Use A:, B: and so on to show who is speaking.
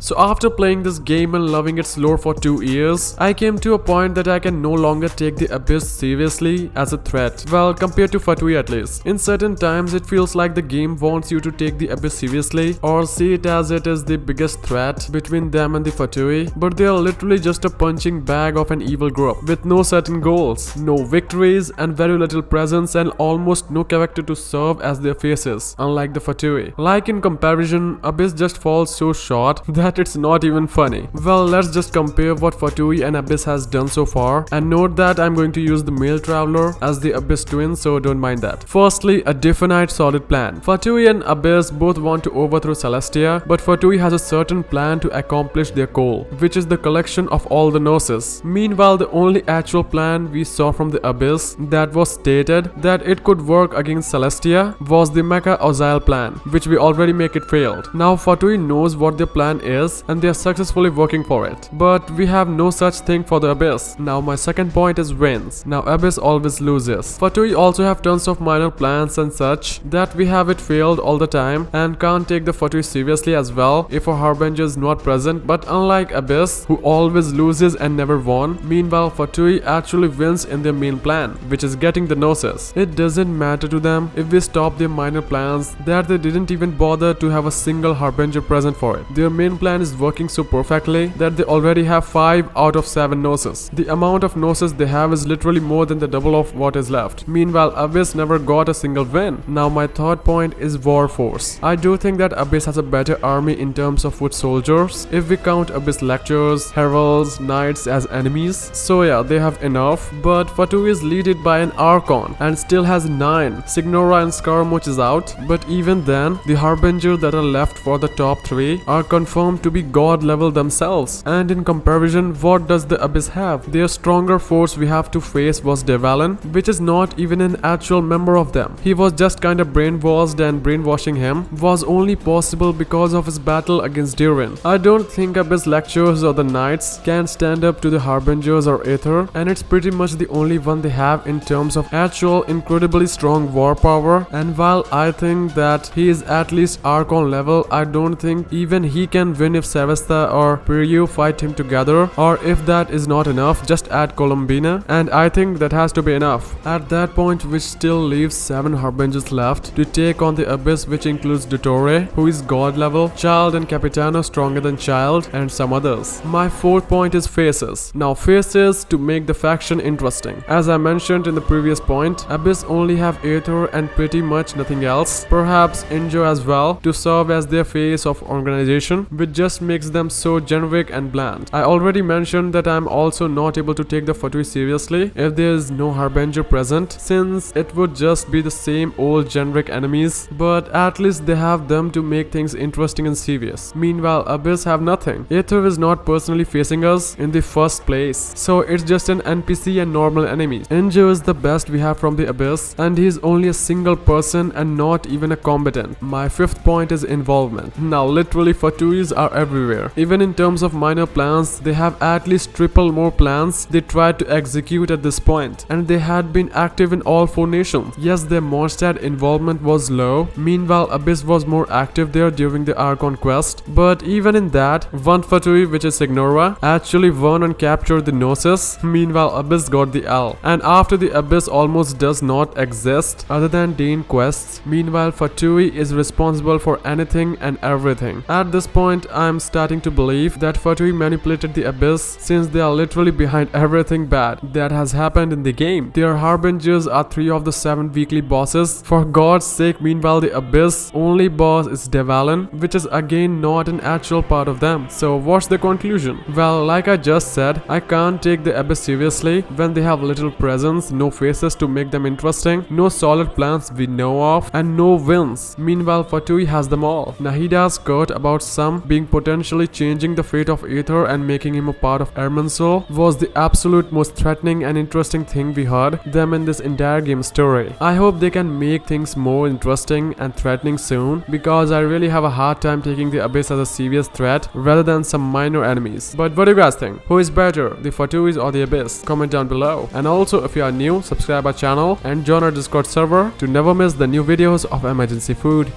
A: So after playing this game and loving its lore for 2 years, I came to a point that I can no longer take the Abyss seriously as a threat. Well, compared to Fatui at least. In certain times it feels like the game wants you to take the Abyss seriously or see it as it is the biggest threat between them and the Fatui, but they are literally just a punching bag of an evil group with no certain goals, no victories and very little presence and almost no character to serve as their faces, unlike the Fatui. Like in comparison, Abyss just falls so short that it's not even funny. Well, let's just compare what Fatui and Abyss has done so far, and note that I'm going to use the male traveler as the Abyss twin, so don't mind that. Firstly, a definite solid plan. Fatui and Abyss both want to overthrow Celestia, but Fatui has a certain plan to accomplish their goal, which is the collection of all the Gnosis. Meanwhile, the only actual plan we saw from the Abyss that was stated that it could work against Celestia was the Mecha Ozile plan, which we already make it failed. Now Fatui knows what their plan is and they are successfully working for it, but we have no such thing for the Abyss. Now my second point is wins. Now Abyss always loses. Fatui also have tons of minor plans and such that we have it failed all the time and can't take the Fatui seriously as well if a Harbinger is not present, but unlike Abyss who always loses and never won, meanwhile Fatui actually wins in their main plan, which is getting the Gnosis. It doesn't matter to them if we stop their minor plans that they didn't even bother to have a single Harbinger present for it. Their main plan is working so perfectly that they already have 5 out of 7 Gnosis. The amount of Gnosis they have is literally more than the double of what is left. Meanwhile, Abyss never got a single win. Now my third point is war force. I do think that Abyss has a better army in terms of foot soldiers if we count Abyss lectures, heralds, knights as enemies. So yeah, they have enough, but Fatui is led by an Archon and still has 9. Signora and Scaramouche is out, but even then, the Harbinger that are left for the top 3 are confirmed to be god level themselves. And in comparison, what does the Abyss have? Their stronger force we have to face was Devalin, which is not even an actual member of them. He was just kinda brainwashed, and brainwashing him was only possible because of his battle against Durin. I don't think Abyss lectures or the knights can stand up to the Harbingers or Aether, and it's pretty much the only one they have in terms of actual incredibly strong war power. And while I think that he is at least Archon level, I don't think even he can win if Sevesta or Piryu fight him together, or if that is not enough, just add Columbina, and I think that has to be enough. At that point, which still leaves 7 Harbingers left to take on the Abyss, which includes Dottore, who is god level, Child and Capitano stronger than Child, and some others. My fourth point is faces. Now faces to make the faction interesting. As I mentioned in the previous point, Abyss only have Aether and pretty much nothing else, perhaps Injo as well, to serve as their face of organization, which just makes them so generic and bland. I already mentioned that I am also not able to take the Fatui seriously if there is no Harbinger present, since it would just be the same old generic enemies, but at least they have them to make things interesting and serious. Meanwhile, Abyss have nothing. Aether is not personally facing us in the first place, so it's just an NPC and normal enemies. Injo is the best we have from the Abyss, and he is only a single person and not even a combatant. My fifth point is involvement. Now literally Fatuis are everywhere. Even in terms of minor plans, they have at least triple more plans they tried to execute at this point, and they had been active in all 4 nations. Yes, their Mondstadt involvement was low, meanwhile Abyss was more active there during the Archon quest, but even in that, one Fatui, which is Signora, actually won and captured the Gnosis, meanwhile Abyss got the L. And after the Abyss almost does not exist other than Dane quests, meanwhile Fatui is responsible for anything and everything. At this point, I am starting to believe that Fatui manipulated the Abyss, since they are literally behind everything bad that has happened in the game. Their Harbingers are 3 of the 7 weekly bosses, for god's sake. Meanwhile the Abyss only boss is Devalin, which is again not an actual part of them. So what's the conclusion? Well, like I just said, I can't take the Abyss seriously when they have little presence, no faces to make them interesting, no solid plans we know of, and no wins. Meanwhile Fatui has them all. Nahida's cut about some being potentially changing the fate of Aether and making him a part of Ermansul was the absolute most threatening and interesting thing we heard them in this entire game story. I hope they can make things more interesting and threatening soon, because I really have a hard time taking the Abyss as a serious threat rather than some minor enemies. But what do you guys think? Who is better, the Fatuis or the Abyss? Comment down below. And also, if you are new, subscribe our channel and join our Discord server to never miss the new videos of Emergency Food.